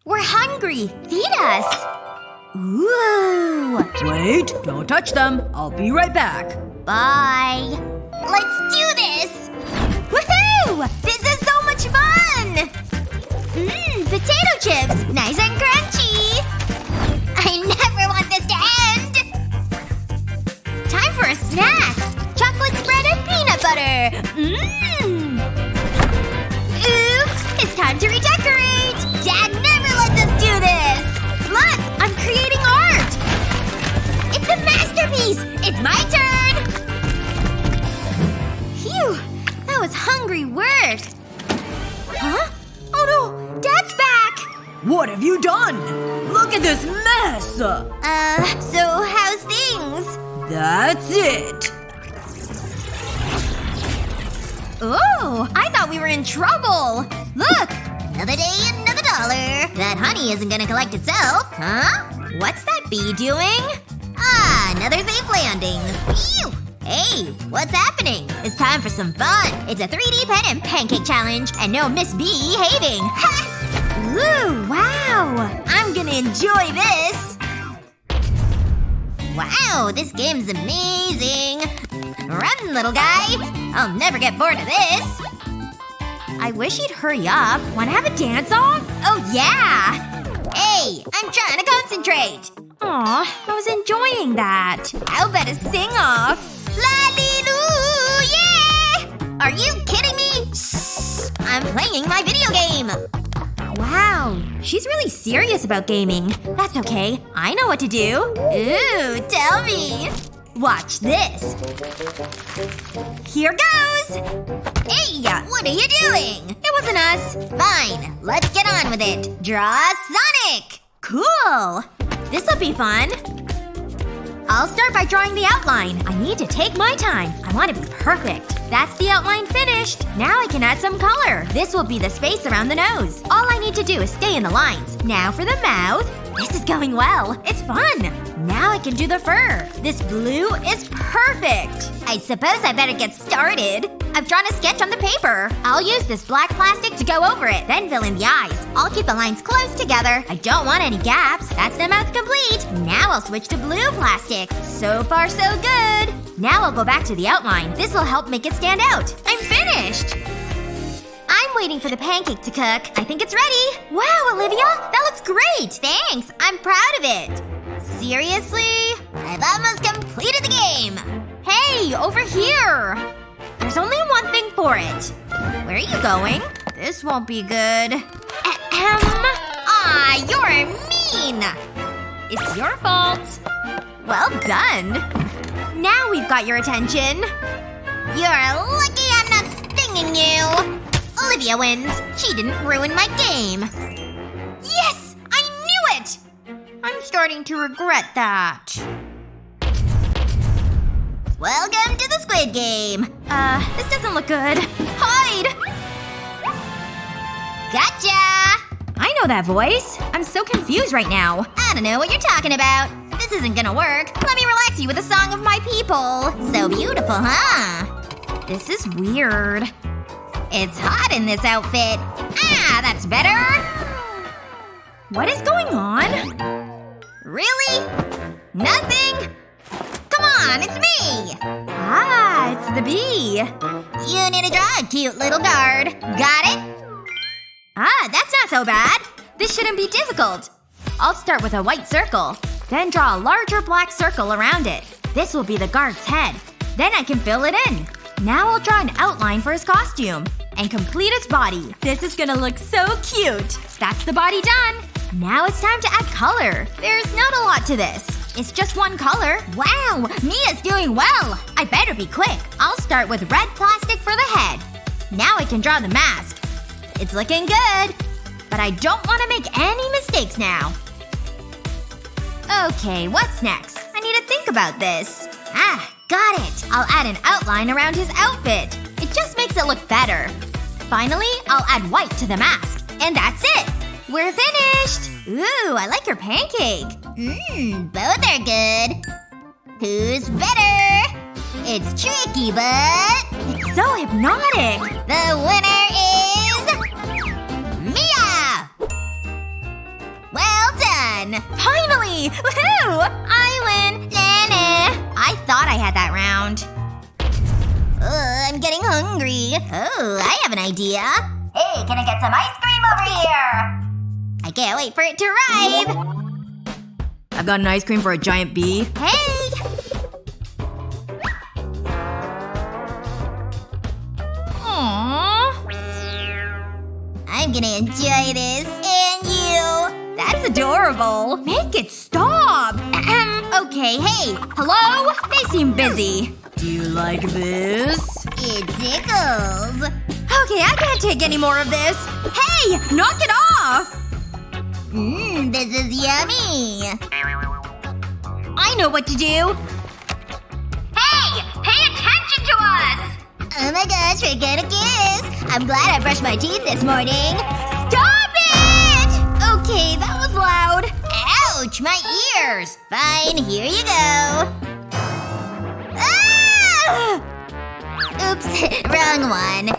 We're hungry. Feed us. Ooh. Wait, don't touch them. I'll be right back. Bye. Let's do this! Woohoo! This is so much fun! Potato chips! Nice and crunchy! I never want this to end! Time for a snack! Chocolate spread and peanut butter! Oops! It's time to redecorate! Dad never lets us do this! Look! I'm creating art! It's a masterpiece! It's my turn! Phew! That was hungry work! Huh? Oh no! Dad's back! What have you done? Look at this mess! So how's things? That's it. Oh! I thought we were in trouble! Look! Another day, another dollar. That honey isn't gonna collect itself. Huh? What's that bee doing? Ah, another safe landing. Phew! Hey, what's happening? It's time for some fun. It's a 3D pen and pancake challenge, and no Miss B behaving. Ha! Ooh, wow! I'm gonna enjoy this! Wow, this game's amazing! Run, little guy! I'll never get bored of this! I wish he'd hurry up. Wanna have a dance-off? Oh yeah! Hey, I'm trying to concentrate! Aw, I was enjoying that. How about a sing-off? La-li-loo, yeah! Are you kidding me? Shh! I'm playing my video game! Wow. She's really serious about gaming. That's okay. I know what to do. Ooh, tell me. Watch this. Here goes! Hey! What are you doing? It wasn't us. Fine. Let's get on with it. Draw Sonic! Cool! This'll be fun. I'll start by drawing the outline. I need to take my time. I want to be perfect. That's the outline finished. Now I can add some color. This will be the space around the nose. All I need to do is stay in the lines. Now for the mouth. This is going well. It's fun. Now I can do the fur. This blue is perfect. I suppose I better get started. I've drawn a sketch on the paper. I'll use this black plastic to go over it, then fill in the eyes. I'll keep the lines close together. I don't want any gaps. That's the mouth complete. Now I'll switch to blue plastic. So far so good. Now I'll go back to the outline. This'll help make it stand out. I'm finished! I'm waiting for the pancake to cook. I think it's ready. Wow, Olivia! That looks great! Thanks! I'm proud of it. Seriously? I've almost completed the game! Hey! Over here! There's only one thing for it. Where are you going? This won't be good. Ahem. Ah, you're mean! It's your fault. Well done. Now we've got your attention. You're lucky I'm not stinging you. Olivia wins. She didn't ruin my game. Yes! I knew it! I'm starting to regret that. Welcome to the Squid Game. This doesn't look good. Hide! Gotcha! I know that voice. I'm so confused right now. I don't know what you're talking about. This isn't gonna work. Let me relax you with a song of my people. So beautiful, huh? This is weird. It's hot in this outfit. Ah, that's better! What is going on? Really? Nothing? Come on, it's me! Ah, it's the bee. You need to draw a cute little guard. Got it? Ah, that's not so bad. This shouldn't be difficult. I'll start with a white circle. Then draw a larger black circle around it. This will be the guard's head. Then I can fill it in. Now I'll draw an outline for his costume. And complete its body. This is gonna look so cute. That's the body done. Now it's time to add color. There's not a lot to this. It's just one color. Wow! Mia's doing well! I better be quick. I'll start with red plastic for the head. Now I can draw the mask. It's looking good. But I don't want to make any mistakes now. Okay, what's next? I need to think about this. Ah, got it! I'll add an outline around his outfit. It just makes it look better. Finally, I'll add white to the mask. And that's it! We're finished! Ooh, I like your pancake. Both are good. Who's better? It's tricky, but… it's so hypnotic! The winner is… Mia! done! Finally! Woohoo! I win! Nah. I thought I had that round. I'm getting hungry. Oh, I have an idea. Hey, can I get some ice cream over here? I can't wait for it to arrive. I've got an ice cream for a giant bee. Hey! Aww. I'm gonna enjoy this. And you. That's adorable. Make it stop. Okay, hey. Hello? They seem busy. Do you like this? It tickles. Okay, I can't take any more of this. Hey! Knock it off! This is yummy. I know what to do. Hey! Pay attention to us! Oh my gosh, we're gonna kiss! I'm glad I brushed my teeth this morning. Stop it! Okay, that was loud. Ouch, my ears! Fine, here you go. Ah! Oops, wrong one.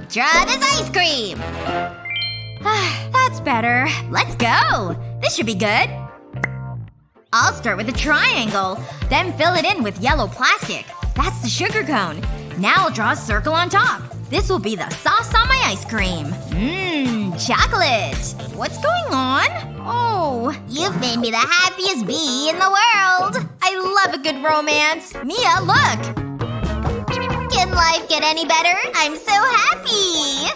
Try this ice cream. That's better. Let's go. This should be good. I'll start with a triangle, then fill it in with yellow plastic. That's the sugar cone. Now I'll draw a circle on top. This will be the sauce on my ice cream. Chocolate. What's going on? Oh, you've made me the happiest bee in the world. I love a good romance. Mia, look. Can life get any better? I'm so happy.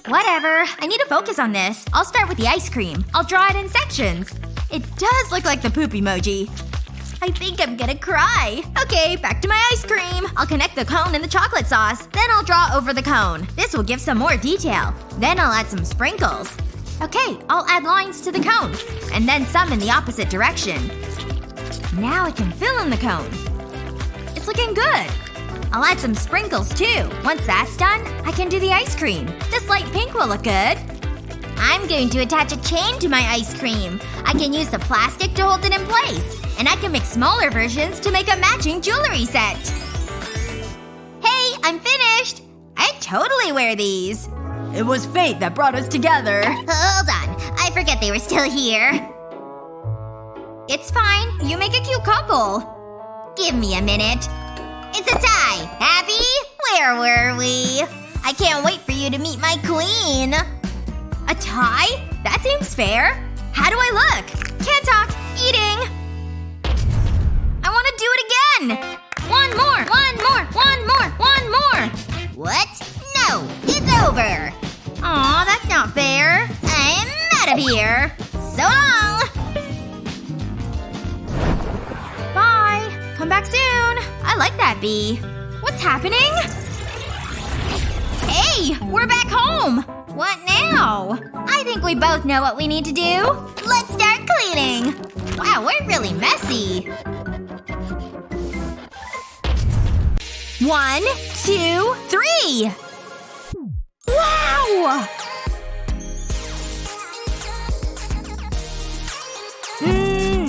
Whatever. I need to focus on this. I'll start with the ice cream. I'll draw it in sections. It does look like the poop emoji. I think I'm gonna cry. Okay, back to my ice cream. I'll connect the cone and the chocolate sauce. Then I'll draw over the cone. This will give some more detail. Then I'll add some sprinkles. Okay, I'll add lines to the cone. And then some in the opposite direction. Now I can fill in the cone. It's looking good. I'll add some sprinkles too. Once that's done, I can do the ice cream. This light pink will look good. I'm going to attach a chain to my ice cream. I can use the plastic to hold it in place. And I can make smaller versions to make a matching jewelry set. Hey, I'm finished! I'd totally wear these. It was fate that brought us together. Hold on. I forget they were still here. It's fine. You make a cute couple. Give me a minute. It's a tie. Happy? Where were we? I can't wait for you to meet my queen. A tie? That seems fair. How do I look? Can't talk. Eating. I want to do it again! One more! What? No! It's over! Aw, that's not fair. I'm out of here. So long! Bye. Come back soon. I like that bee. What's happening? Hey! We're back home! What now? I think we both know what we need to do. Let's start cleaning! Wow, we're really messy. 1, 2, 3! Wow!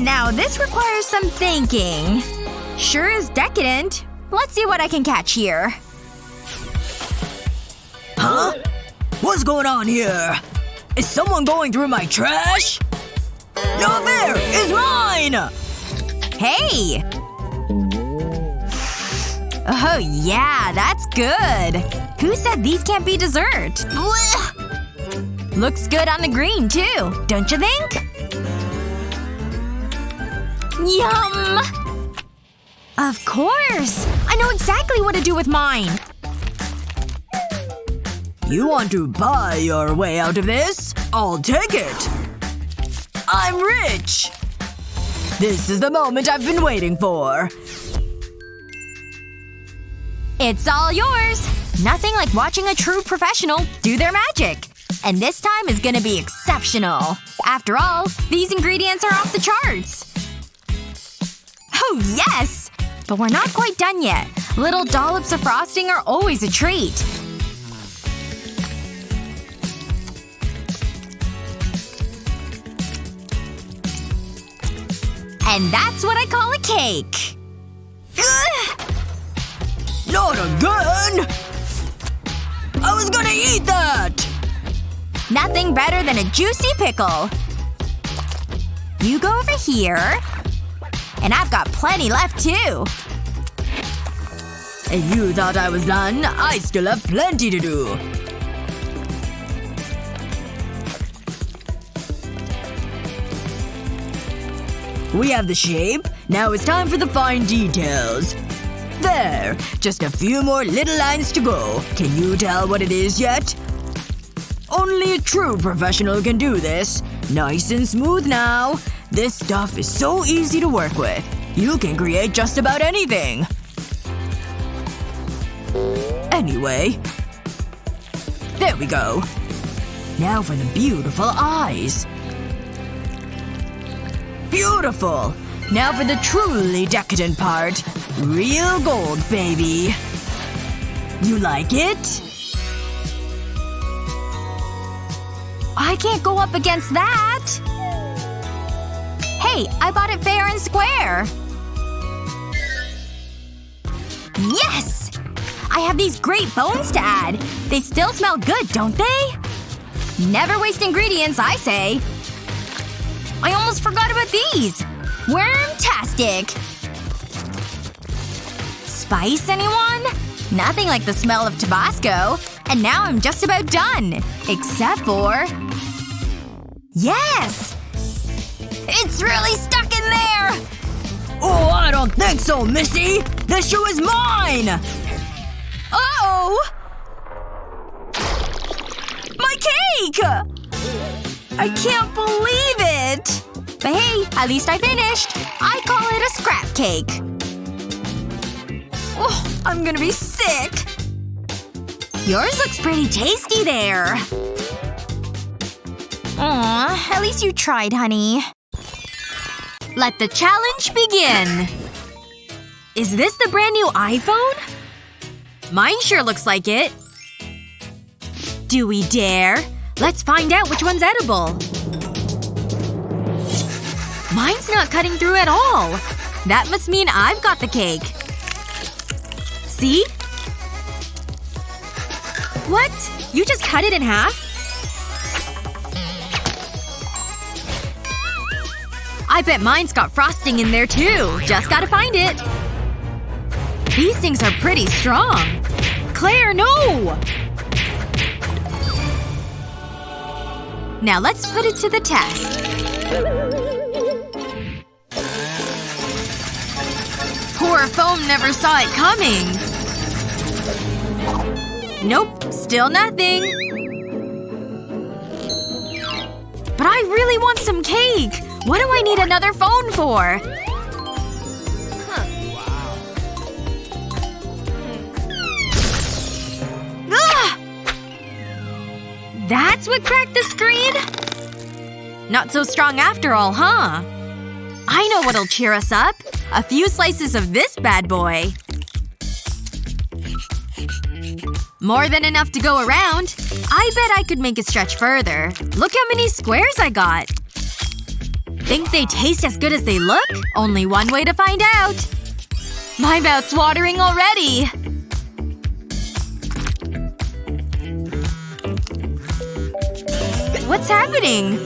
Now this requires some thinking. Sure is decadent. Let's see what I can catch here. Huh? What's going on here? Is someone going through my trash? No fair! It's mine! Hey! Oh yeah, that's good. Who said these can't be dessert? Blech. Looks good on the green, too. Don't you think? Yum! Of course! I know exactly what to do with mine. You want to buy your way out of this? I'll take it! I'm rich! This is the moment I've been waiting for. It's all yours! Nothing like watching a true professional do their magic. And this time is gonna be exceptional. After all, these ingredients are off the charts. Oh yes! But we're not quite done yet. Little dollops of frosting are always a treat. And that's what I call a cake. Ugh! Not again! I was gonna eat that! Nothing better than a juicy pickle. You go over here. And I've got plenty left, too. And you thought I was done? I still have plenty to do. We have the shape. Now it's time for the fine details. There. Just a few more little lines to go. Can you tell what it is yet? Only a true professional can do this. Nice and smooth now. This stuff is so easy to work with. You can create just about anything. Anyway. There we go. Now for the beautiful eyes. Beautiful! Now for the truly decadent part. Real gold, baby. You like it? I can't go up against that! Hey, I bought it fair and square! Yes! I have these great bones to add. They still smell good, don't they? Never waste ingredients, I say. I almost forgot about these! Wormtastic! Spice, anyone? Nothing like the smell of Tabasco. And now I'm just about done. Except for… Yes! It's really stuck in there! Oh, I don't think so, Missy! This shoe is mine! Uh-oh! My cake! I can't believe it! But hey, at least I finished. I call it a scrap cake. Oh, I'm gonna be sick. Yours looks pretty tasty there. Aw, at least you tried, honey. Let the challenge begin. Is this the brand new iPhone? Mine sure looks like it. Do we dare? Let's find out which one's edible. Mine's not cutting through at all. That must mean I've got the cake. See? What? You just cut it in half? I bet mine's got frosting in there too. Just gotta find it. These things are pretty strong. Claire, no! Now let's put it to the test. Poor foam never saw it coming. Nope. Still nothing. But I really want some cake! What do I need another phone for? Ugh! That's what cracked the screen? Not so strong after all, huh? I know what'll cheer us up. A few slices of this bad boy. More than enough to go around. I bet I could make it stretch further. Look how many squares I got. Think they taste as good as they look? Only one way to find out. My mouth's watering already. What's happening?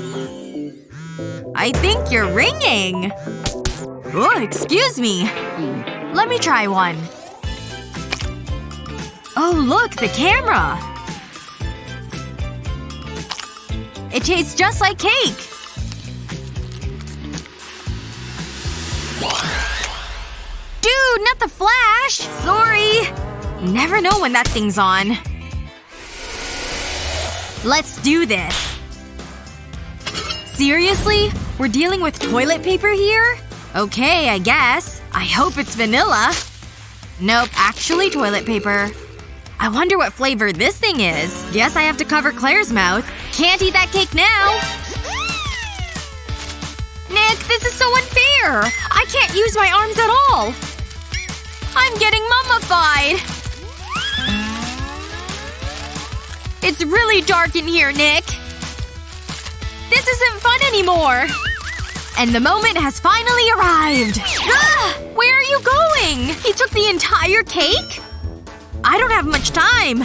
I think you're ringing. Oh, excuse me. Let me try one. Oh, look, the camera. It tastes just like cake. Dude, not the flash! Sorry. Never know when that thing's on. Let's do this. Seriously? We're dealing with toilet paper here? Okay, I guess. I hope it's vanilla. Nope, actually toilet paper. I wonder what flavor this thing is. Guess I have to cover Claire's mouth. Can't eat that cake now. Nick, this is so unfair! I can't use my arms at all! I'm getting mummified! It's really dark in here, Nick. This isn't fun anymore! And the moment has finally arrived! Ah! Where are you going? He took the entire cake? I don't have much time.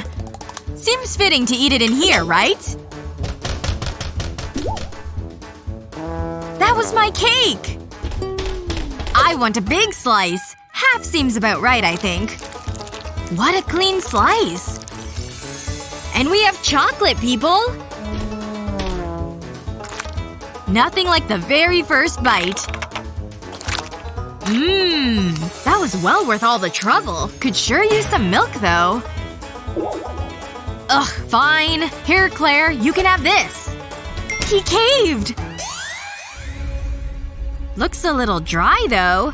Seems fitting to eat it in here, right? That was my cake! I want a big slice. Half seems about right, I think. What a clean slice. And we have chocolate, people! Nothing like the very first bite. That was well worth all the trouble. Could sure use some milk, though. Ugh, fine. Here, Claire, you can have this. He caved! Looks a little dry, though.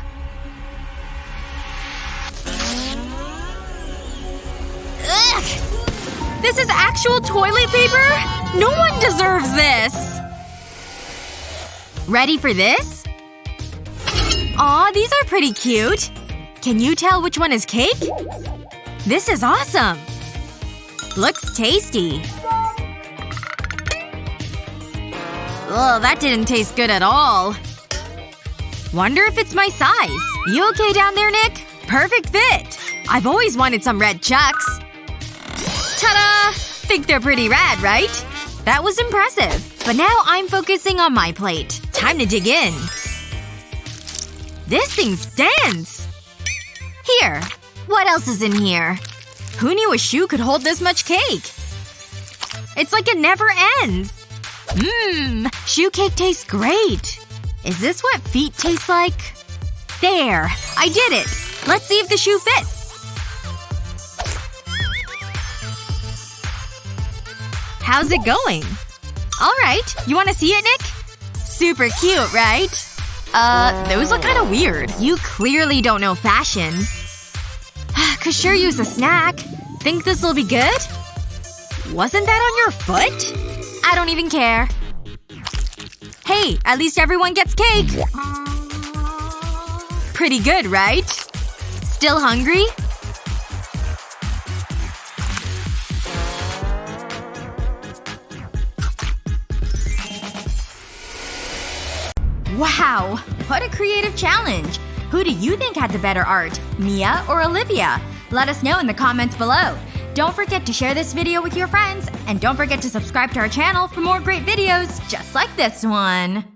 Ugh! This is actual toilet paper? No one deserves this! Ready for this? Aw, these are pretty cute. Can you tell which one is cake? This is awesome! Looks tasty. Ugh, that didn't taste good at all. Wonder if it's my size. You okay down there, Nick? Perfect fit! I've always wanted some red chucks. Ta-da! Think they're pretty rad, right? That was impressive. But now I'm focusing on my plate. Time to dig in. This thing's dense! Here. What else is in here? Who knew a shoe could hold this much cake? It's like it never ends. Shoe cake tastes great. Is this what feet taste like? There. I did it. Let's see if the shoe fits. How's it going? Alright. You wanna see it, Nick? Super cute, right? Those look kinda weird. You clearly don't know fashion. Could sure use a snack. Think this'll be good? Wasn't that on your foot? I don't even care. Hey, at least everyone gets cake. Pretty good, right? Still hungry? Wow. What a creative challenge. Who do you think had the better art? Mia or Olivia? Let us know in the comments below. Don't forget to share this video with your friends, and don't forget to subscribe to our channel for more great videos just like this one.